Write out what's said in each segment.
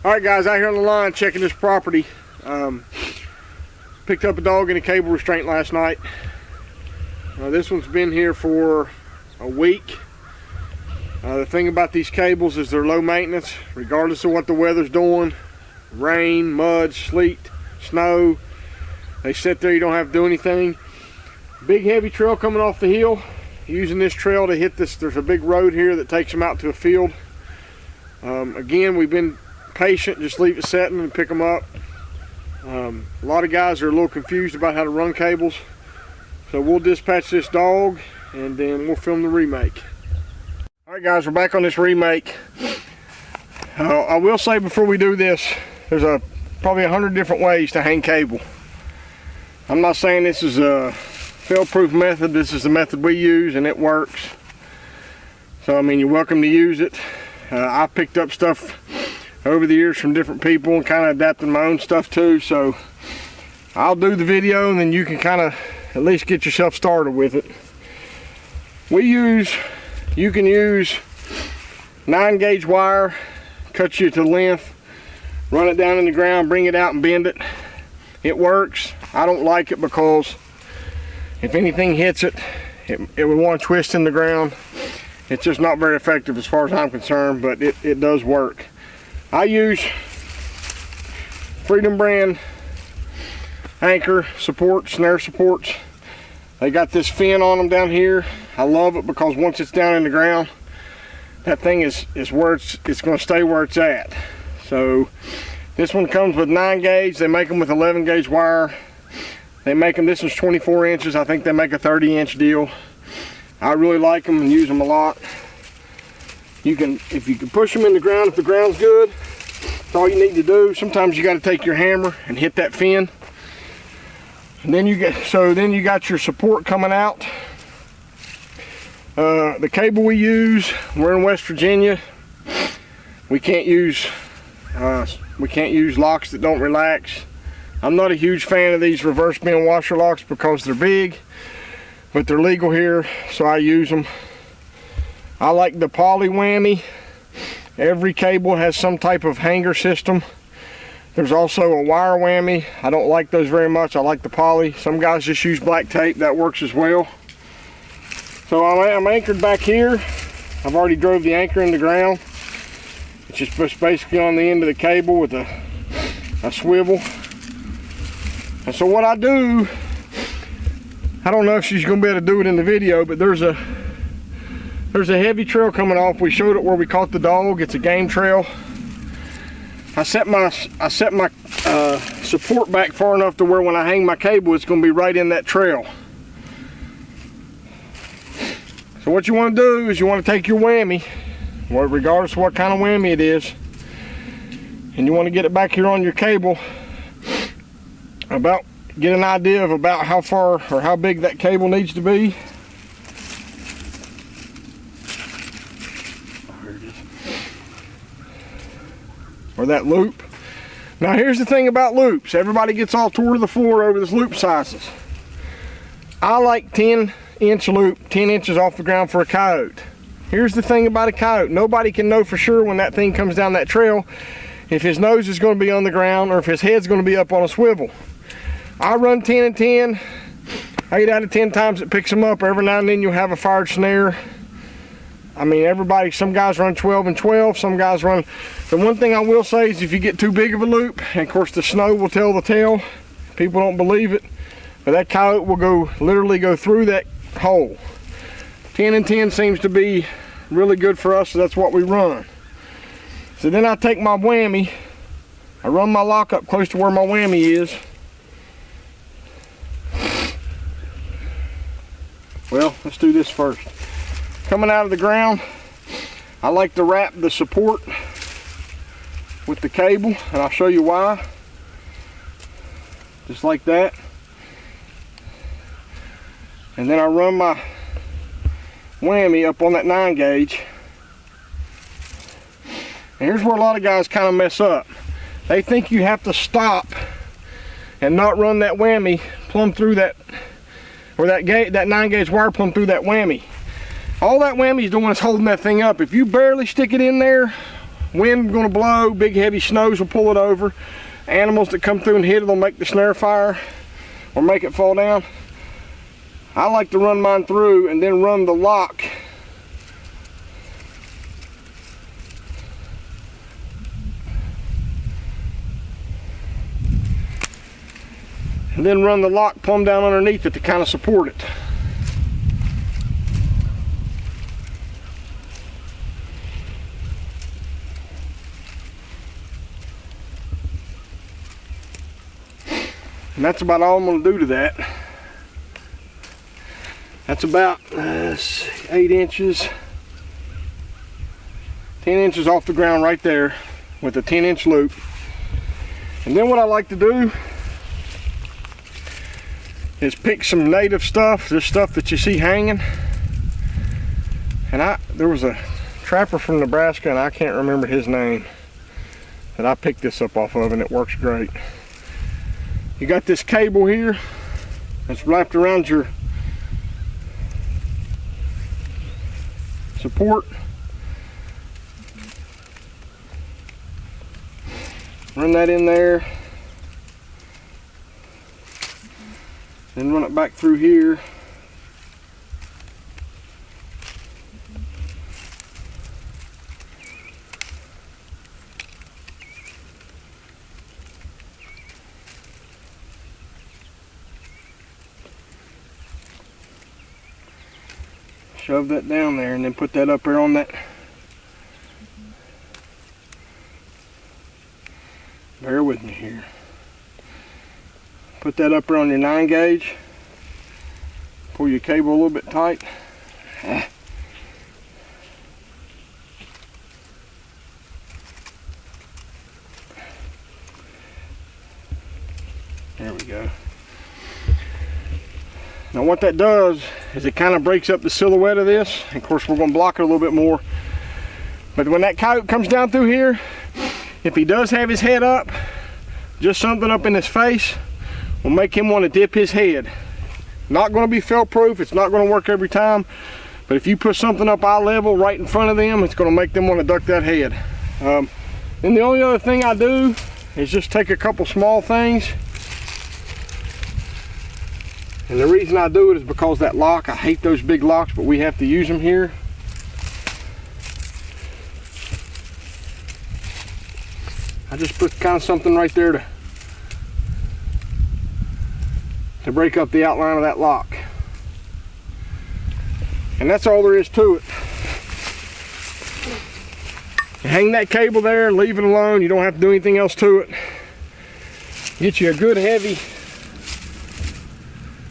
Alright guys, out here on the line checking this property. Picked up a dog in a cable restraint last night. This one's been here for a week. The thing about these cables is they're low maintenance, regardless of what the weather's doing. Rain, mud, sleet, snow. They sit there, you don't have to do anything. Big heavy trail coming off the hill. Using this trail to hit this, there's a big road here that takes them out to a field. Again, we've been patient, just leave it setting and pick them up. A lot of guys are a little confused about how to run cables. So we'll dispatch this dog and then we'll film the remake. Alright guys, we're back on this remake. I will say before we do this, there's probably 100 different ways to hang cable. I'm not saying this is a fail-proof method. This is the method we use and it works. So I mean, you're welcome to use it. I picked up stuff over the years from different people and kind of adapted my own stuff too. So I'll do the video and then you can kind of at least get yourself started with it. You can use 9-gauge wire, cut you to length, run it down in the ground, bring it out and bend it. It works. I don't like it because if anything hits it, it would want to twist in the ground. It's just not very effective as far as I'm concerned, but it does work. I use Freedom brand anchor supports, snare supports. They got this fin on them down here. I love it because once it's down in the ground, that thing is where it's going to stay where it's at. So this one comes with 9-gauge. They make them with 11-gauge wire. They make them, this one's 24 inches. I think they make a 30-inch deal. I really like them and use them a lot. If you can push them in the ground, if the ground's good, that's all you need to do. Sometimes you got to take your hammer and hit that fin. And then you got your support coming out. The cable we use, we're in West Virginia. We can't use locks that don't relax. I'm not a huge fan of these reverse bend washer locks because they're big, but they're legal here, so I use them. I like the poly whammy. Every cable has some type of hanger system. There's also a wire whammy. I don't like those very much. I like the poly. Some guys just use black tape. That works as well. So I'm anchored back here. I've already drove the anchor in the ground. It's just basically on the end of the cable with a swivel. And so what I do, I don't know if she's going to be able to do it in the video, but there's a heavy trail coming off. We showed it where we caught the dog. It's a game trail. I set my support back far enough to where when I hang my cable, it's going to be right in that trail. So what you want to do is you want to take your whammy, regardless of what kind of whammy it is, and you want to get it back here on your cable, get an idea of about how far or how big that cable needs to be. Or that loop. Now here's the thing about loops. Everybody gets all tore to the floor over this loop sizes. I like 10-inch loop, 10 inches off the ground for a coyote. Here's the thing about a coyote. Nobody can know for sure when that thing comes down that trail if his nose is going to be on the ground or if his head's going to be up on a swivel. I run 10 and 10. 8 out of 10 times it picks them up. Every now and then you'll have a fired snare. I mean, some guys run 12 and 12, some guys run. The one thing I will say is if you get too big of a loop, and of course the snow will tell the tale, people don't believe it, but that coyote will literally go through that hole. 10 and 10 seems to be really good for us, so that's what we run. So then I take my whammy, I run my lock up close to where my whammy is. Well, let's do this first. Coming out of the ground, I like to wrap the support with the cable, and I'll show you why. Just like that. And then I run my whammy up on that 9-gauge. And here's where a lot of guys kind of mess up. They think you have to stop and not run that whammy plumb through that, or that 9-gauge wire plumb through that whammy. All that whammy is doing is holding that thing up. If you barely stick it in there wind gonna blow, big heavy snows will pull it over. Animals that come through and hit it will make the snare fire or make it fall down. I like to run mine through and then run the lock plumb down underneath it to kind of support it. And that's about all I'm going to do to that. That's about 8 inches, 10 inches off the ground right there with a 10-inch loop. And then what I like to do is pick some native stuff, this stuff that you see hanging. And there was a trapper from Nebraska, and I can't remember his name, that I picked this up off of, and it works great. You got this cable here that's wrapped around your support. Run that in there, then run it back through here. Shove that down there and then put that up there on that. Bear with me here. Put that up there on your 9 gauge. Pull your cable a little bit tight. There we go. Now what that does is it kind of breaks up the silhouette of this. Of course, we're going to block it a little bit more. But when that coyote comes down through here, if he does have his head up, just something up in his face will make him want to dip his head. Not going to be fail proof, it's not going to work every time, but if you put something up eye level right in front of them, it's going to make them want to duck that head. And the only other thing I do is just take a couple small things. And the reason I do it is because that lock, I hate those big locks, but we have to use them here. I just put kind of something right there to break up the outline of that lock. And that's all there is to it. You hang that cable there and leave it alone. You don't have to do anything else to it. Get you a good heavy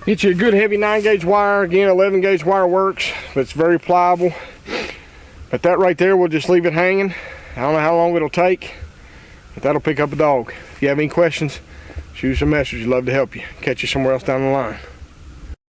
9-gauge wire. Again, 11-gauge wire works, but it's very pliable. But that right there, we'll just leave it hanging. I don't know how long it'll take, but that'll pick up a dog. If you have any questions, shoot us a message. We'd love to help you. Catch you somewhere else down the line.